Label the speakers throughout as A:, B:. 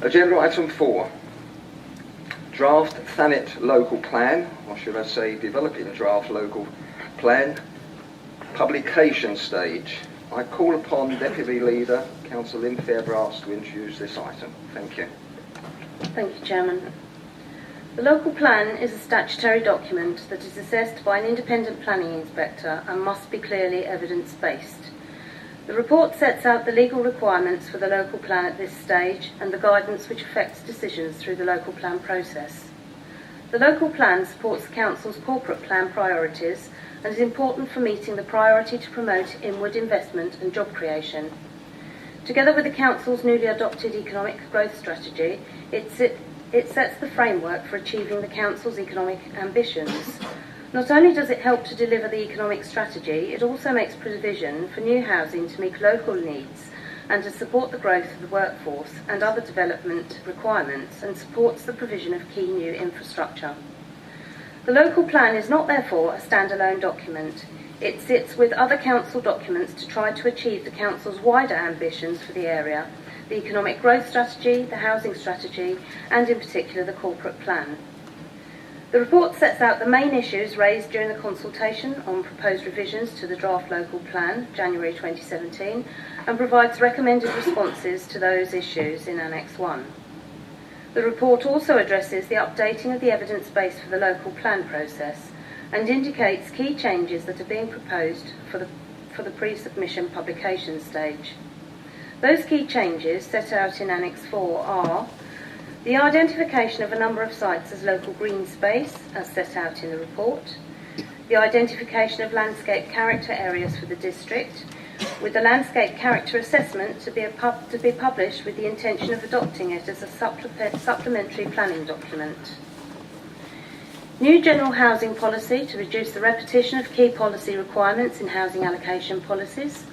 A: Agenda item 4. Draft Thanet local plan, or should I say developing draft local plan, publication stage. I call upon Deputy Leader, Councillor Lynn Fairbrass, to introduce this item. Thank you.
B: Thank you, Chairman. The local plan is a statutory document that is assessed by an independent planning inspector and must be clearly evidence-based. The report sets out the legal requirements for the local plan at this stage and the guidance which affects decisions through the local plan process. The local plan supports the Council's corporate plan priorities and is important for meeting the priority to promote inward investment and job creation. Together with the Council's newly adopted economic growth strategy, it sets the framework for achieving the Council's economic ambitions. Not only does it help to deliver the economic strategy, it also makes provision for new housing to meet local needs and to support the growth of the workforce and other development requirements, and supports the provision of key new infrastructure. The local plan is not therefore a standalone document. It sits with other Council documents to try to achieve the Council's wider ambitions for the area, the economic growth strategy, the housing strategy, and in particular the corporate plan. The report sets out the main issues raised during the consultation on proposed revisions to the draft local plan, January 2017, and provides recommended responses to those issues in Annex 1. The report also addresses the updating of the evidence base for the local plan process and indicates key changes that are being proposed for the pre-submission publication stage. Those key changes set out in Annex 4 are the identification of a number of sites as local green space, as set out in the report, the identification of landscape character areas for the district, with the landscape character assessment to be published with the intention of adopting it as a supplementary planning document. New general housing policy to reduce the repetition of key policy requirements in housing allocation policies,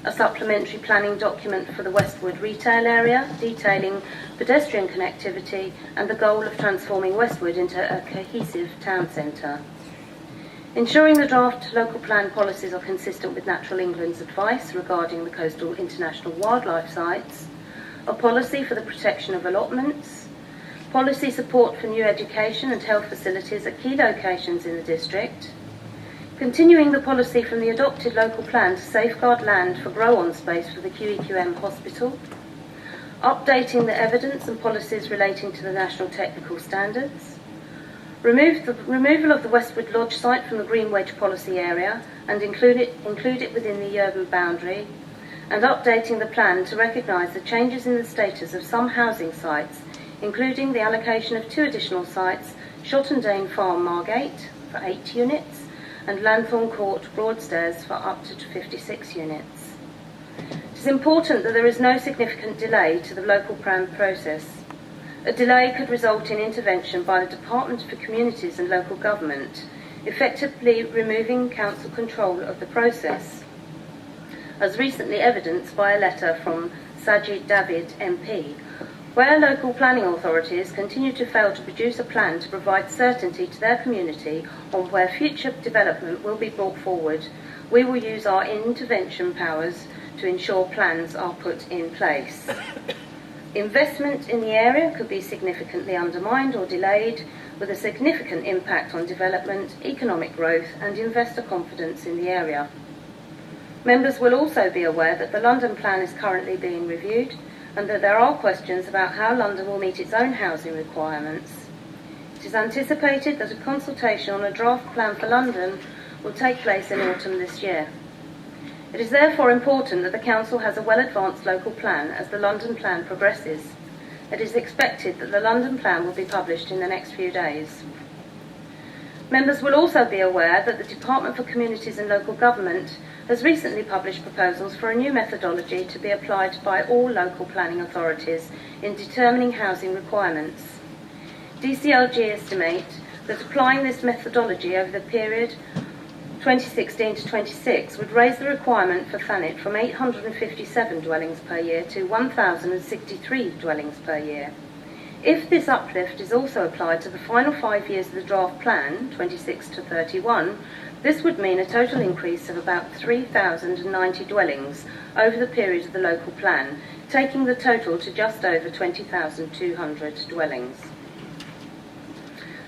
B: a supplementary planning document for the Westwood retail area, detailing pedestrian connectivity and the goal of transforming Westwood into a cohesive town centre. Ensuring the draft local plan policies are consistent with Natural England's advice regarding the coastal international wildlife sites, a policy for the protection of allotments, policy support for new education and health facilities at key locations in the district, continuing the policy from the adopted local plan to safeguard land for grow-on space for the QEQM hospital, updating the evidence and policies relating to the national technical standards, removal of the Westwood Lodge site from the Green Wedge policy area and include it within the urban boundary, and updating the plan to recognise the changes in the status of some housing sites, including the allocation of 2 additional sites, Shottendane Farm Margate for 8 units, and Lanthorn Court Broadstairs for up to 56 units. It is important that there is no significant delay to the local plan process. A delay could result in intervention by the Department for Communities and Local Government, effectively removing council control of the process, as recently evidenced by a letter from Sajid David MP, where local planning authorities continue to fail to produce a plan to provide certainty to their community on where future development will be brought forward. We will use our intervention powers to ensure plans are put in place. Investment in the area could be significantly undermined or delayed, with a significant impact on development, economic growth and investor confidence in the area. Members will also be aware that the London plan is currently being reviewed and that there are questions about how London will meet its own housing requirements. It is anticipated that a consultation on a draft plan for London will take place in autumn this year. It is therefore important that the Council has a well-advanced local plan as the London plan progresses. It is expected that the London plan will be published in the next few days. Members will also be aware that the Department for Communities and Local Government has recently published proposals for a new methodology to be applied by all local planning authorities in determining housing requirements. DCLG estimate that applying this methodology over the period 2016 to 26 would raise the requirement for Thanet from 857 dwellings per year to 1,063 dwellings per year. If this uplift is also applied to the final 5 years of the draft plan, 26 to 31, this would mean a total increase of about 3,090 dwellings over the period of the local plan, taking the total to just over 20,200 dwellings.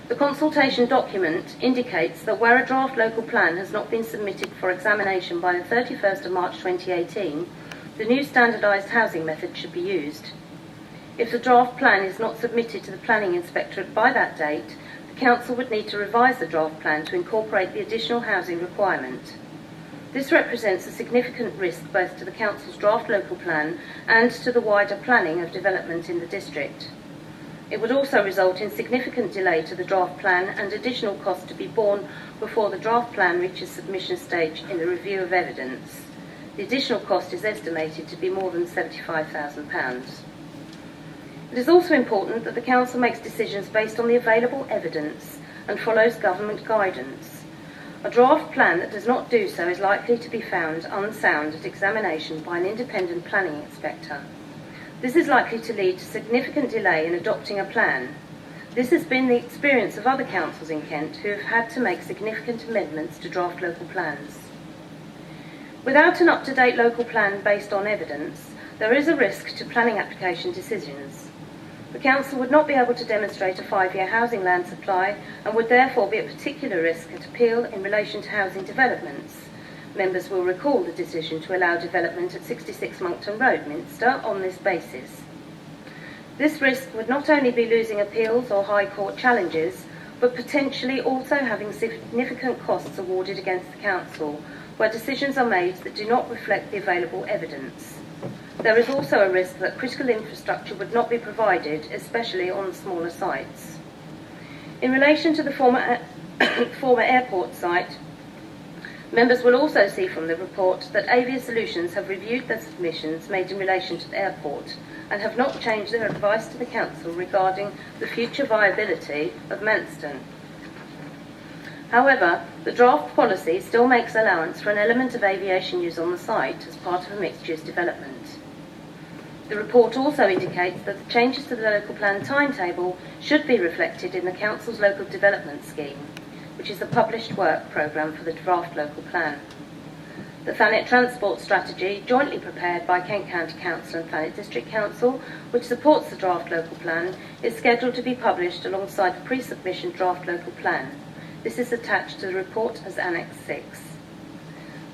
B: The consultation document indicates that where a draft local plan has not been submitted for examination by the 31st of March 2018, the new standardised housing method should be used. If the draft plan is not submitted to the Planning Inspectorate by that date, the Council would need to revise the draft plan to incorporate the additional housing requirement. This represents a significant risk both to the Council's draft local plan and to the wider planning of development in the district. It would also result in significant delay to the draft plan and additional costs to be borne before the draft plan reaches submission stage in the review of evidence. The additional cost is estimated to be more than £75,000. It is also important that the Council makes decisions based on the available evidence and follows government guidance. A draft plan that does not do so is likely to be found unsound at examination by an independent planning inspector. This is likely to lead to significant delay in adopting a plan. This has been the experience of other councils in Kent who have had to make significant amendments to draft local plans. Without an up-to-date local plan based on evidence, there is a risk to planning application decisions. The Council would not be able to demonstrate a 5-year housing land supply and would therefore be at particular risk at appeal in relation to housing developments. Members will recall the decision to allow development at 66 Monkton Road, Minster, on this basis. This risk would not only be losing appeals or High Court challenges, but potentially also having significant costs awarded against the Council, where decisions are made that do not reflect the available evidence. There is also a risk that critical infrastructure would not be provided, especially on smaller sites. In relation to the former airport site, members will also see from the report that Avia Solutions have reviewed the submissions made in relation to the airport and have not changed their advice to the Council regarding the future viability of Manston. However, the draft policy still makes allowance for an element of aviation use on the site as part of a mixed-use development. The report also indicates that the changes to the local plan timetable should be reflected in the Council's local development scheme, which is the published work programme for the draft local plan. The Thanet Transport Strategy, jointly prepared by Kent County Council and Thanet District Council, which supports the draft local plan, is scheduled to be published alongside the pre-submission draft local plan. This is attached to the report as Annex 6.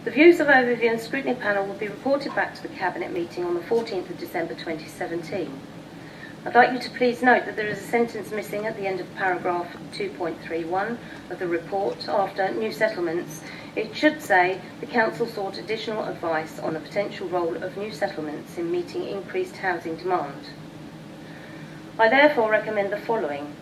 B: The views of Overview and Scrutiny Panel will be reported back to the Cabinet meeting on the 14th of December 2017. I'd like you to please note that there is a sentence missing at the end of paragraph 2.31 of the report after new settlements. It should say the Council sought additional advice on the potential role of new settlements in meeting increased housing demand. I therefore recommend the following: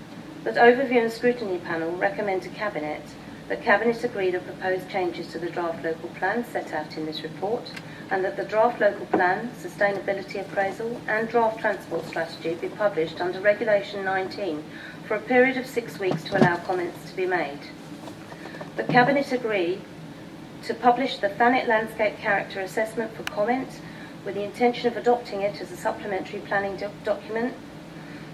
B: that Overview and Scrutiny Panel recommend to Cabinet that Cabinet agree the proposed changes to the draft local plan set out in this report, and that the draft local plan, sustainability appraisal and draft transport strategy be published under Regulation 19 for a period of 6 weeks to allow comments to be made. The Cabinet agree to publish the Thanet Landscape Character Assessment for comment with the intention of adopting it as a supplementary planning document.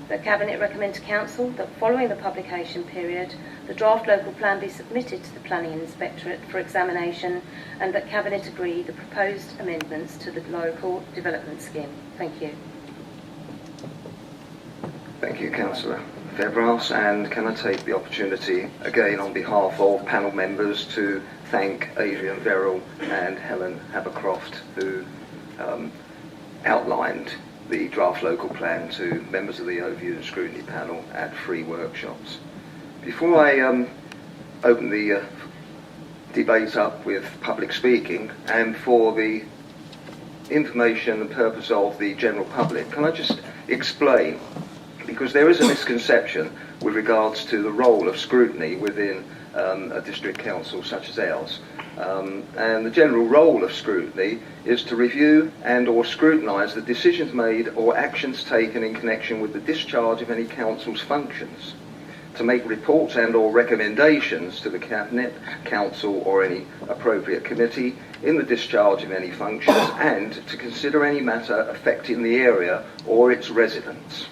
B: The Cabinet recommend to Council that following the publication period, the draft local plan be submitted to the Planning Inspectorate for examination, and that Cabinet agree the proposed amendments to the local development scheme. Thank you.
A: Thank you, Councillor Febras, and can I take the opportunity again on behalf of panel members to thank Adrian Verrill and Helen Habercroft, who outlined the draft local plan to members of the Overview and Scrutiny Panel at free workshops. Before I open the debate up with public speaking, and for the information and purpose of the general public, can I just explain, because there is a misconception with regards to the role of scrutiny within a district council such as ours. And the general role of scrutiny is to review and or scrutinise the decisions made or actions taken in connection with the discharge of any council's functions, to make reports and or recommendations to the Cabinet, Council or any appropriate committee in the discharge of any functions, and to consider any matter affecting the area or its residents.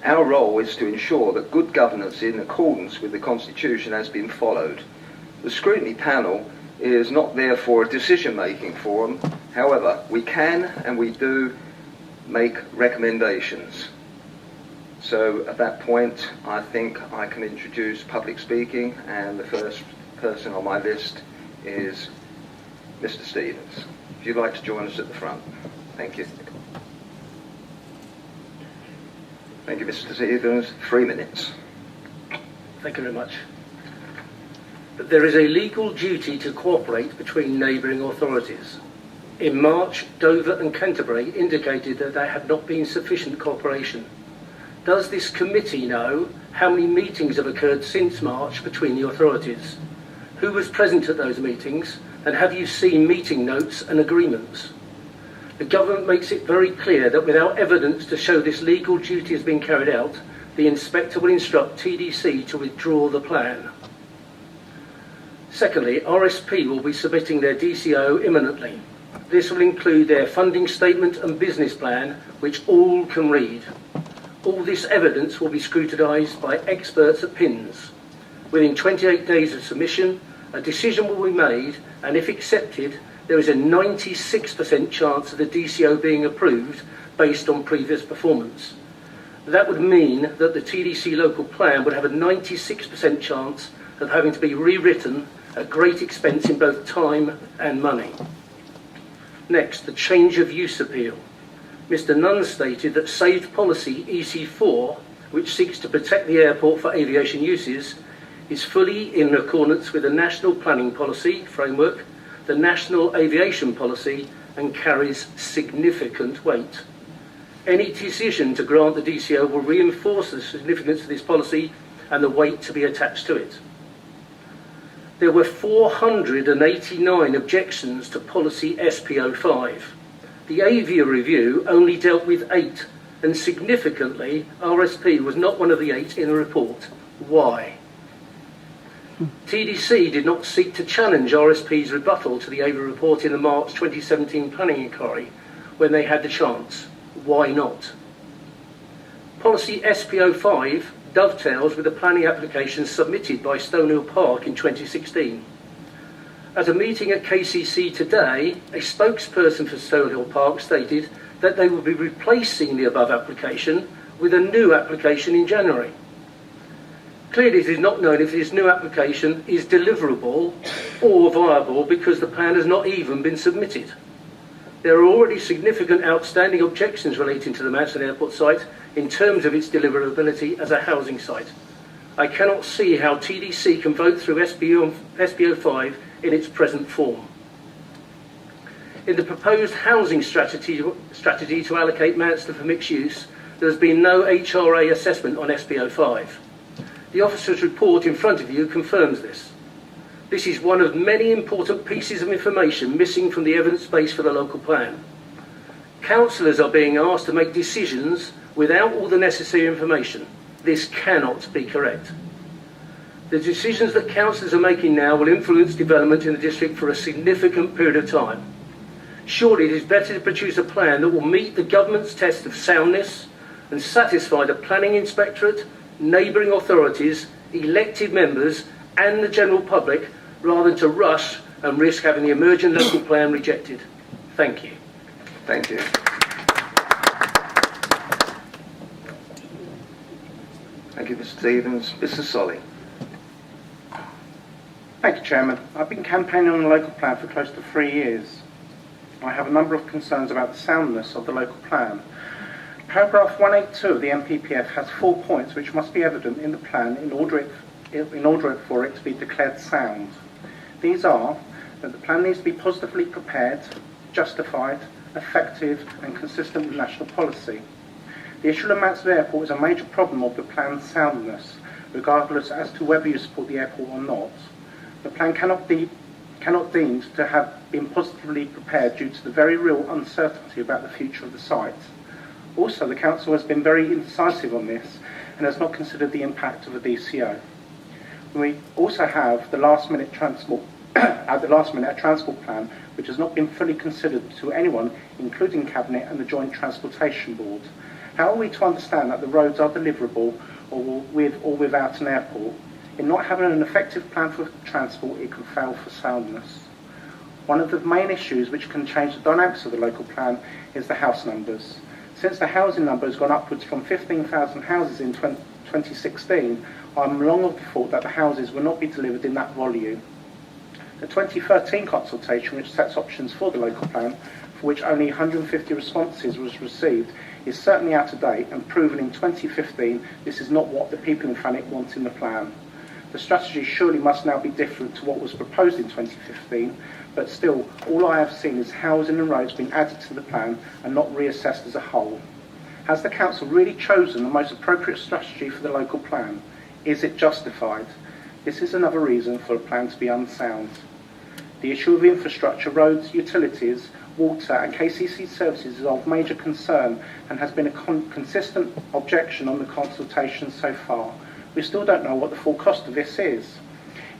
A: Our role is to ensure that good governance in accordance with the Constitution has been followed. The Scrutiny Panel is not therefore a decision-making forum. However, we can and we do make recommendations. So at that point, I think I can introduce public speaking, and the first person on my list is Mr. Stevens. If you'd like to join us at the front. Thank you. Thank you, Mr. Stevens. 3 minutes.
C: Thank you very much. There is a legal duty to cooperate between neighbouring authorities. In March, Dover and Canterbury indicated that there had not been sufficient cooperation. Does this committee know how many meetings have occurred since March between the authorities? Who was present at those meetings, and have you seen meeting notes and agreements? The government makes it very clear that without evidence to show this legal duty has been carried out, the inspector will instruct TDC to withdraw the plan. Secondly, RSP will be submitting their DCO imminently. This will include their funding statement and business plan, which all can read. All this evidence will be scrutinised by experts at PINS. Within 28 days of submission, a decision will be made, and if accepted, there is a 96% chance of the DCO being approved based on previous performance. That would mean that the TDC local plan would have a 96% chance of having to be rewritten at great expense in both time and money. Next, the change of use appeal. Mr. Nunn stated that Saved Policy EC4, which seeks to protect the airport for aviation uses, is fully in accordance with the National Planning Policy framework, the National Aviation Policy, and carries significant weight. Any decision to grant the DCO will reinforce the significance of this policy and the weight to be attached to it. There were 489 objections to policy SPO5. The Avia review only dealt with 8, and significantly, RSP was not one of the 8 in the report. Why? TDC did not seek to challenge RSP's rebuttal to the Avia report in the March 2017 planning inquiry when they had the chance. Why not? Policy SPO5 dovetails with the planning application submitted by Stonehill Park in 2016. At a meeting at KCC today, a spokesperson for Stonehill Park stated that they will be replacing the above application with a new application in January. Clearly, it is not known if this new application is deliverable or viable because the plan has not even been submitted. There are already significant outstanding objections relating to the Manston Airport site in terms of its deliverability as a housing site. I cannot see how TDC can vote through SPO5 in its present form. In the proposed housing strategy to allocate Manston for mixed use, there has been no HRA assessment on SPO5. The officer's report in front of you confirms this. This is one of many important pieces of information missing from the evidence base for the local plan. Councillors are being asked to make decisions without all the necessary information. This cannot be correct. The decisions that councillors are making now will influence development in the district for a significant period of time. Surely it is better to produce a plan that will meet the government's test of soundness and satisfy the planning inspectorate, neighbouring authorities, elected members and the general public, rather than to rush and risk having the emerging local plan rejected. Thank you.
A: Thank you. Thank you, Mr. Stevens. Mr. Solly.
D: Thank you, Chairman. I've been campaigning on the local plan for close to 3 years. I have a number of concerns about the soundness of the local plan. Paragraph 182 of the MPPF has 4 points which must be evident in the plan in order for it to be declared sound. These are that the plan needs to be positively prepared, justified, effective and consistent with national policy. The issue of Mansfield Airport is a major problem of the plan's soundness, regardless as to whether you support the airport or not. The plan cannot deemed to have been positively prepared due to the very real uncertainty about the future of the site. Also, the Council has been very indecisive on this and has not considered the impact of a DCO. We also have the last-minute transport a transport plan which has not been fully considered to anyone, including Cabinet and the Joint Transportation Board. How are we to understand that the roads are deliverable or with or without an airport? In not having an effective plan for transport, it can fail for soundness. One of the main issues which can change the dynamics of the local plan is the house numbers. Since the housing number has gone upwards from 15,000 houses in 2016, I'm long of the thought that the houses will not be delivered in that volume. The 2013 consultation, which sets options for the local plan, for which only 150 responses was received, is certainly out of date and proven in 2015 this is not what the people in Thanet want in the plan. The strategy surely must now be different to what was proposed in 2015, but still, all I have seen is housing and roads being added to the plan and not reassessed as a whole. Has the council really chosen the most appropriate strategy for the local plan? Is it justified? This is another reason for a plan to be unsound. The issue of infrastructure, roads, utilities, water and KCC services is of major concern and has been a consistent objection on the consultation so far. We still don't know what the full cost of this is.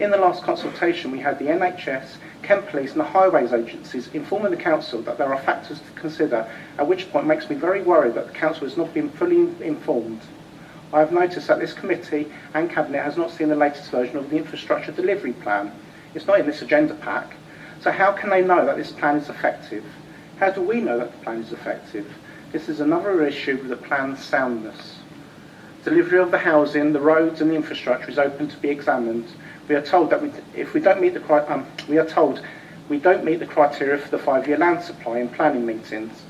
D: In the last consultation, we had the NHS, Kent Police and the highways agencies informing the council that there are factors to consider, at which point makes me very worried that the council has not been fully informed. I have noticed that this committee and Cabinet has not seen the latest version of the infrastructure delivery plan. It's not in this agenda pack. So how can they know that this plan is effective? How do we know that the plan is effective? This is another issue with the plan's soundness. Delivery of the housing, the roads and the infrastructure is open to be examined. We are told that we don't meet the criteria for the 5-year land supply in planning meetings.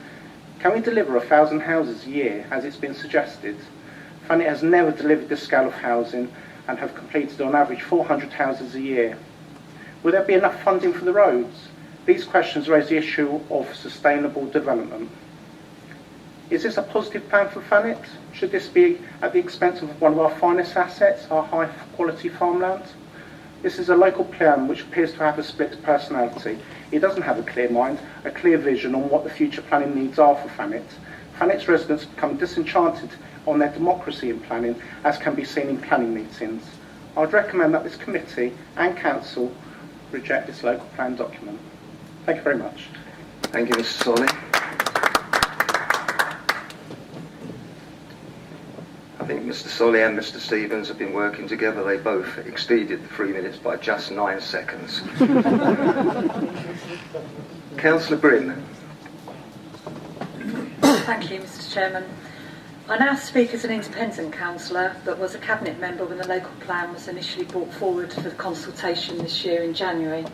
D: Can we deliver 1,000 houses a year, as it's been suggested? Thanet has never delivered this scale of housing and have completed on average 400 houses a year. Will there be enough funding for the roads? These questions raise the issue of sustainable development. Is this a positive plan for Thanet? Should this be at the expense of one of our finest assets, our high-quality farmland? This is a local plan which appears to have a split personality. It doesn't have a clear mind, a clear vision on what the future planning needs are for Thanet. Thanet's residents become disenchanted on their democracy in planning, as can be seen in planning meetings. I would recommend that this committee and council reject this local plan document. Thank you very much.
A: Thank you, Mr. Solly. I think Mr. Solly and Mr. Stevens have been working together. They both exceeded the 3 minutes by just 9 seconds. Councillor Brim.
E: Thank you, Mr. Chairman. I now speak as an independent councillor, but was a cabinet member when the local plan was initially brought forward for the consultation this year in January.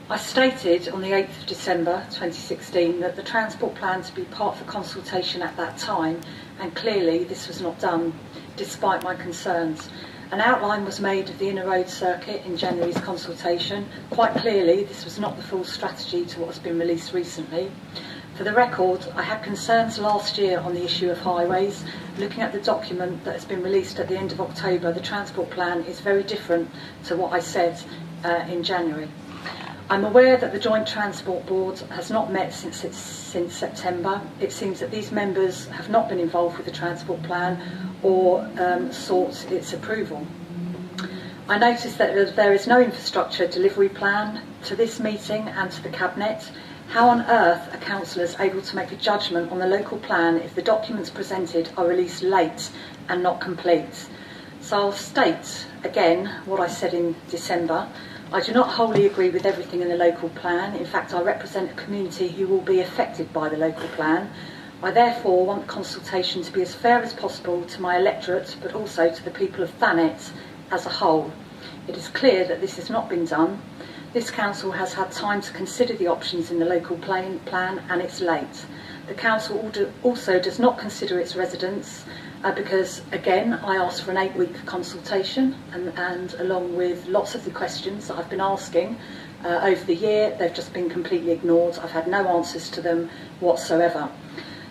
E: I stated on the 8th of December 2016 that the transport plan to be part of the consultation at that time, and clearly this was not done, despite my concerns. An outline was made of the inner road circuit in January's consultation. Quite clearly, this was not the full strategy to what has been released recently. For the record, I had concerns last year on the issue of highways. Looking at the document that has been released at the end of October, the transport plan is very different to what I said in January. I'm aware that the Joint Transport Board has not met since September. It seems that these members have not been involved with the transport plan or sought its approval. I noticed that there is no infrastructure delivery plan to this meeting and to the Cabinet. How on earth are councillors able to make a judgment on the local plan if the documents presented are released late and not complete? So I'll state again what I said in December. I do not wholly agree with everything in the local plan. In fact, I represent a community who will be affected by the local plan. I therefore want the consultation to be as fair as possible to my electorate, but also to the people of Thanet as a whole. It is clear that this has not been done. This council has had time to consider the options in the local plan and it's late. The council also does not consider its residents because, again, I asked for an 8-week consultation and along with lots of the questions that I've been asking over the year, they've just been completely ignored. I've had no answers to them whatsoever.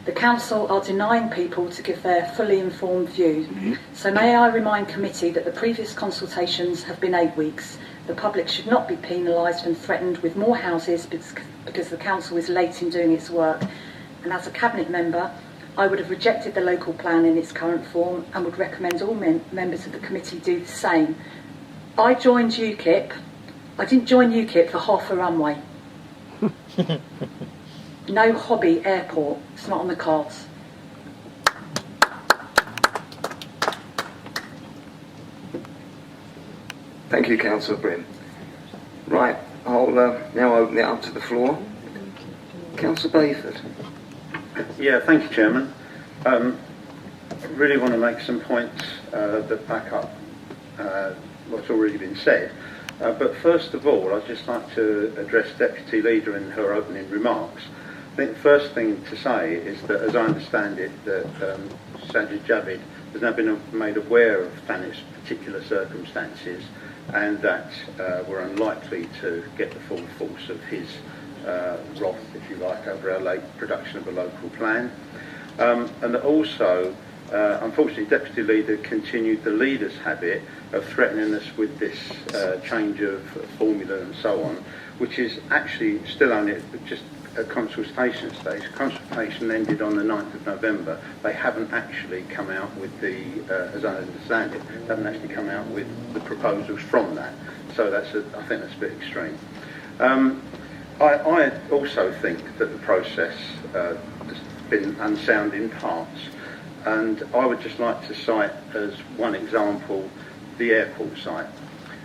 E: The council are denying people to give their fully informed view. So may I remind committee that the previous consultations have been 8 weeks. The public should not be penalised and threatened with more houses because the council is late in doing its work. And as a cabinet member, I would have rejected the local plan in its current form and would recommend all members of the committee do the same. I joined UKIP. I didn't join UKIP for half a runway. No hobby airport. It's not on the cards.
A: Thank you, Councillor Brim. Right, I'll now open it up to the floor. Councillor Bayford.
F: Yeah, thank you, Chairman. I really want to make some points that back up what's already been said. But first of all, I'd just like to address Deputy Leader in her opening remarks. I think the first thing to say is that, as I understand it, that Sajid Javid has now been made aware of Thanet's particular circumstances, and that we're unlikely to get the full force of his wrath, if you like, over our late production of a local plan. And that also, unfortunately, Deputy Leader continued the leader's habit of threatening us with this change of formula and so on, which is actually still only just a consultation stage. Consultation ended on the 9th of November. They haven't actually come out with the, as I understand it, they haven't actually come out with the proposals from that. So that's I think that's a bit extreme. I also think that the process has been unsound in parts, and I would just like to cite as one example the airport site.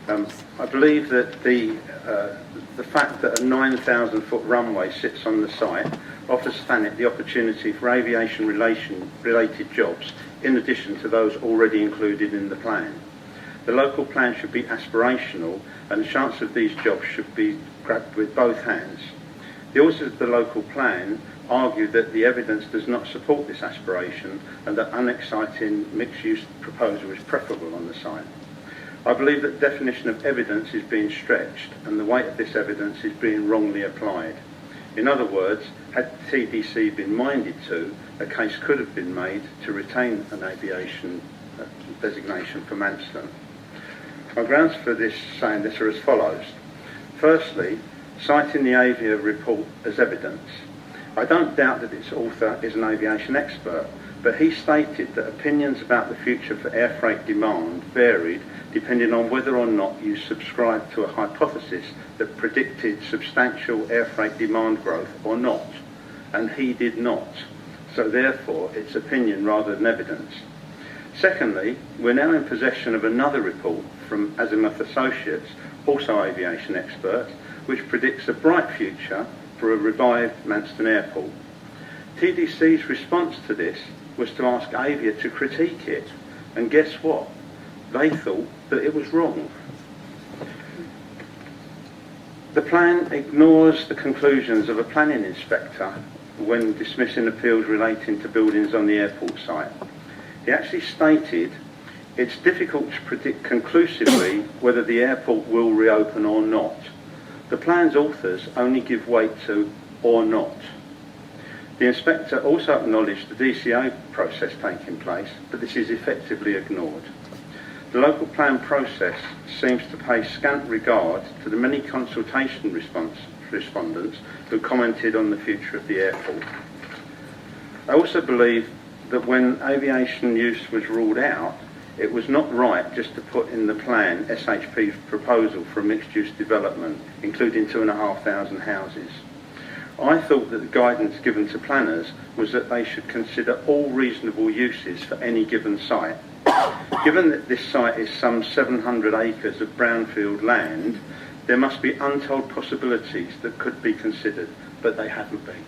F: I believe that the fact that a 9,000-foot runway sits on the site offers Thanet the opportunity for aviation-related jobs in addition to those already included in the plan. The local plan should be aspirational, and the chance of these jobs should be grabbed with both hands. The authors of the local plan argue that the evidence does not support this aspiration and that unexciting mixed-use proposal is preferable on the site. I believe that the definition of evidence is being stretched and the weight of this evidence is being wrongly applied. In other words, had TDC been minded to, a case could have been made to retain an aviation designation for Manston. My grounds for this saying this are as follows. Firstly, citing the Avia report as evidence. I don't doubt that its author is an aviation expert, but he stated that opinions about the future for air freight demand varied depending on whether or not you subscribed to a hypothesis that predicted substantial air freight demand growth or not, and he did not. So therefore, it's opinion rather than evidence. Secondly, we're now in possession of another report from Azimuth Associates, also aviation experts, which predicts a bright future for a revived Manston Airport. TDC's response to this was to ask Avia to critique it, and guess what? They thought that it was wrong. The plan ignores the conclusions of a planning inspector when dismissing appeals relating to buildings on the airport site. He actually stated, it's difficult to predict conclusively whether the airport will reopen or not. The plan's authors only give weight to or not. The inspector also acknowledged the DCO process taking place, but this is effectively ignored. The local plan process seems to pay scant regard to the many consultation respondents who commented on the future of the airport. I also believe that when aviation use was ruled out, it was not right just to put in the plan SHP's proposal for a mixed-use development, including 2,500 houses. I thought that the guidance given to planners was that they should consider all reasonable uses for any given site. Given that this site is some 700 acres of brownfield land, there must be untold possibilities that could be considered, but they haven't been.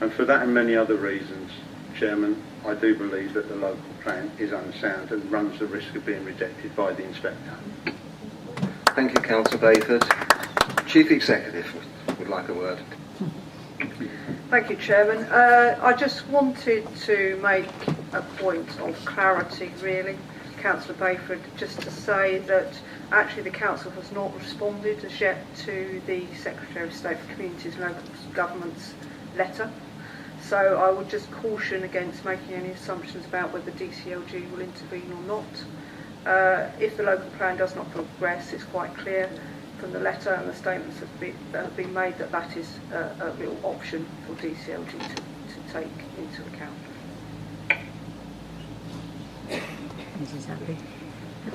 F: And for that and many other reasons, Chairman, I do believe that the local plan is unsound and runs the risk of being rejected by the inspector.
A: Thank you, Councillor Bayford. Chief Executive would like a word.
G: Thank you, Chairman. I just wanted to make a point of clarity, really, Councillor Bayford, just to say that actually the Council has not responded as yet to the Secretary of State for Communities and Local Government's letter. So I would just caution against making any assumptions about whether DCLG will intervene or not. If the local plan does not progress, it's quite clear from the letter and the statements that have been made that that is a real option for DCLG to take into account.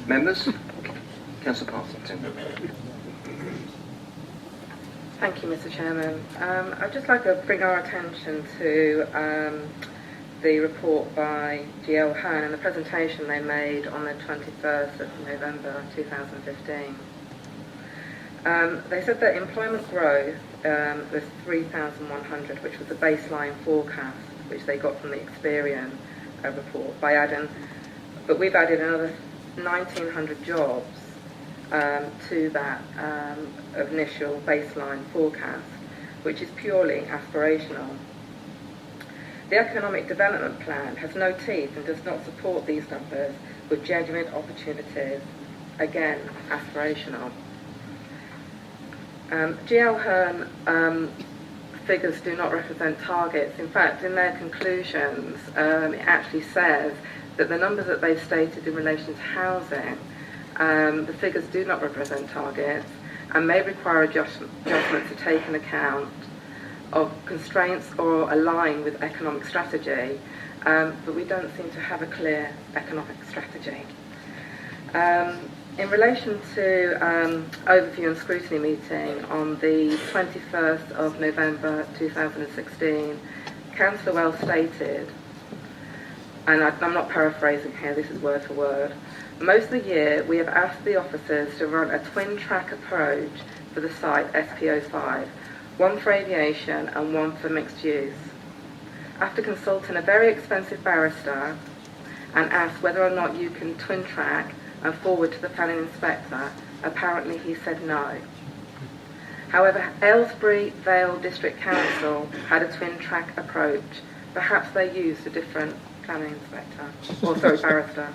A: Members? Councillor Partington.
H: Thank you, Mr. Chairman. I'd just like to bring our attention to the report by GL Hahn and the presentation they made on the 21st of November 2015. They said that employment growth was 3,100, which was the baseline forecast which they got from the Experian report, by adding, but we've added another 1,900 jobs to that initial baseline forecast, which is purely aspirational. The Economic Development Plan has no teeth and does not support these numbers with genuine opportunities. Again, aspirational. GL Hearn figures do not represent targets. In fact, in their conclusions, it actually says that the numbers that they've stated in relation to housing, the figures do not represent targets and may require adjustment to take into account of constraints or align with economic strategy, but we don't seem to have a clear economic strategy. In relation to overview and scrutiny meeting on the 21st of November 2016, Councillor Wells stated, and I'm not paraphrasing here, this is word for word, most of the year we have asked the officers to run a twin-track approach for the site SPO5, one for aviation and one for mixed use. After consulting a very expensive barrister and asked whether or not you can twin-track and forward to the planning inspector, apparently he said no. However, Aylesbury Vale District Council had a twin-track approach. Perhaps they used a different planning inspector, barrister.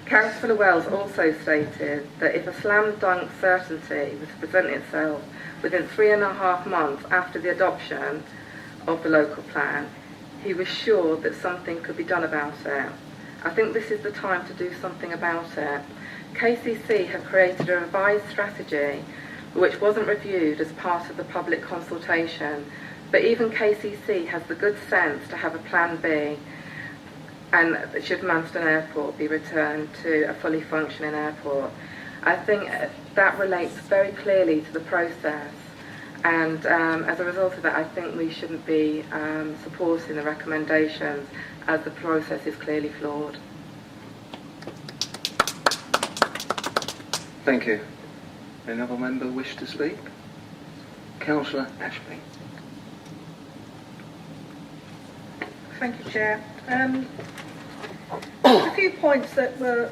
H: Councillor Wells also stated that if a slam-dunk certainty was to present itself within 3.5 months after the adoption of the local plan, he was sure that something could be done about it. I think this is the time to do something about it. KCC have created a revised strategy which wasn't reviewed as part of the public consultation, but even KCC has the good sense to have a plan B, and should Manston Airport be returned to a fully functioning airport. I think that relates very clearly to the process, and as a result of that, I think we shouldn't be supporting the recommendations as the process is clearly flawed.
A: Thank you. Any other member wish to speak? Councillor Ashby.
G: Thank you, Chair. A few points that were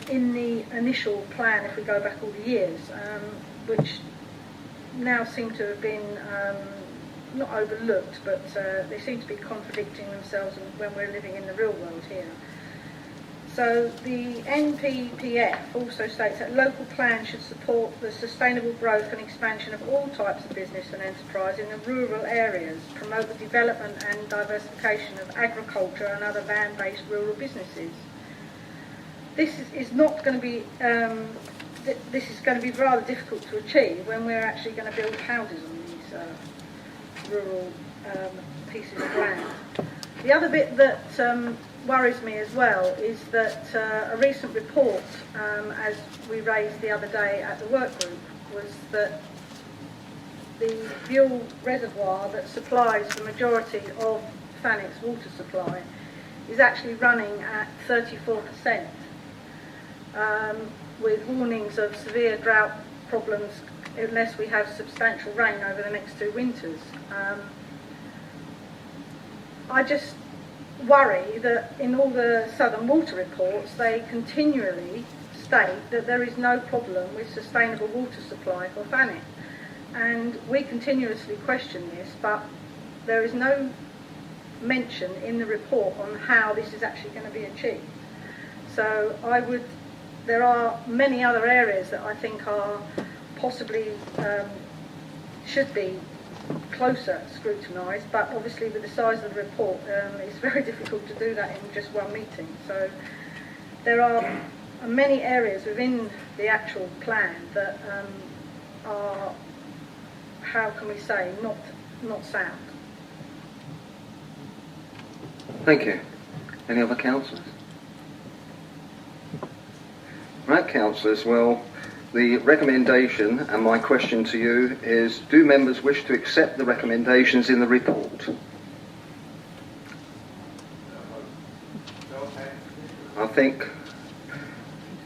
G: in the initial plan, if we go back all the years, which now seem to have been not overlooked, but they seem to be contradicting themselves when we're living in the real world here. So the NPPF also states that local plans should support the sustainable growth and expansion of all types of business and enterprise in the rural areas, promote the development and diversification of agriculture and other land-based rural businesses. This is not going to be this is going to be rather difficult to achieve when we're actually going to build houses on these rural pieces of land. The other bit that worries me as well is that a recent report, as we raised the other day at the work group, was that the Buell Reservoir that supplies the majority of Thanet's water supply is actually running at 34%, with warnings of severe drought problems unless we have substantial rain over the next 2 winters. I just worry that in all the Southern Water reports they continually state that there is no problem with sustainable water supply for Thanet, and we continuously question this, but there is no mention in the report on how this is actually going to be achieved. So there are many other areas that I think are possibly should be closer scrutinised, but obviously with the size of the report it's very difficult to do that in just one meeting. So there are many areas within the actual plan that are, how can we say, not sound.
A: Thank you. Any other councillors? Right, councillors, well, the recommendation, and my question to you is, do members wish to accept the recommendations in the report? I think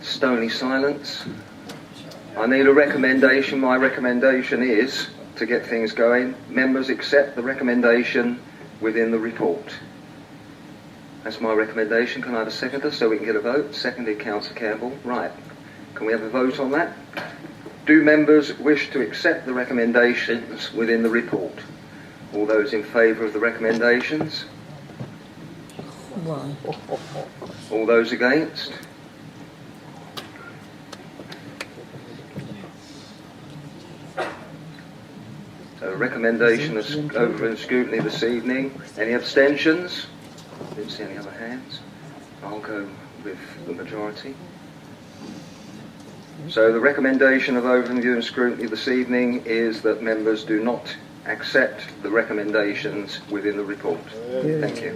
A: stony silence. I need a recommendation. My recommendation is to get things going. Members accept the recommendation within the report. That's my recommendation. Can I have a seconder so we can get a vote? Seconded, Councillor Campbell. Right. Can we have a vote on that? Do members wish to accept the recommendations within the report? All those in favour of the recommendations? All those against? So recommendation is over in scrutiny this evening. Any abstentions? Didn't see any other hands. I'll go with the majority. So the recommendation of overview and scrutiny this evening is that members do not accept the recommendations within the report. Thank you.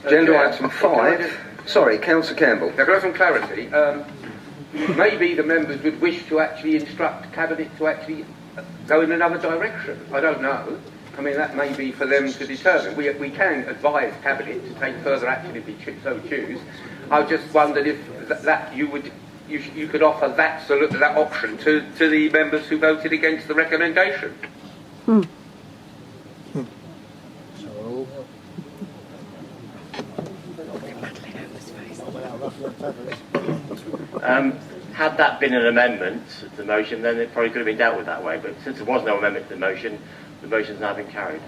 A: Agenda item 5. Sorry, Councillor Campbell.
I: Now, can I have some clarity? Maybe the members would wish to actually instruct Cabinet to actually go in another direction. I don't know. I mean, that may be for them to determine. We can advise Cabinet to take further action if we so choose. I just wondered if you could offer that option to the members who voted against the recommendation.
J: Had that been an amendment to the motion, then it probably could have been dealt with that way. But since there was no amendment to the motion's now been carried.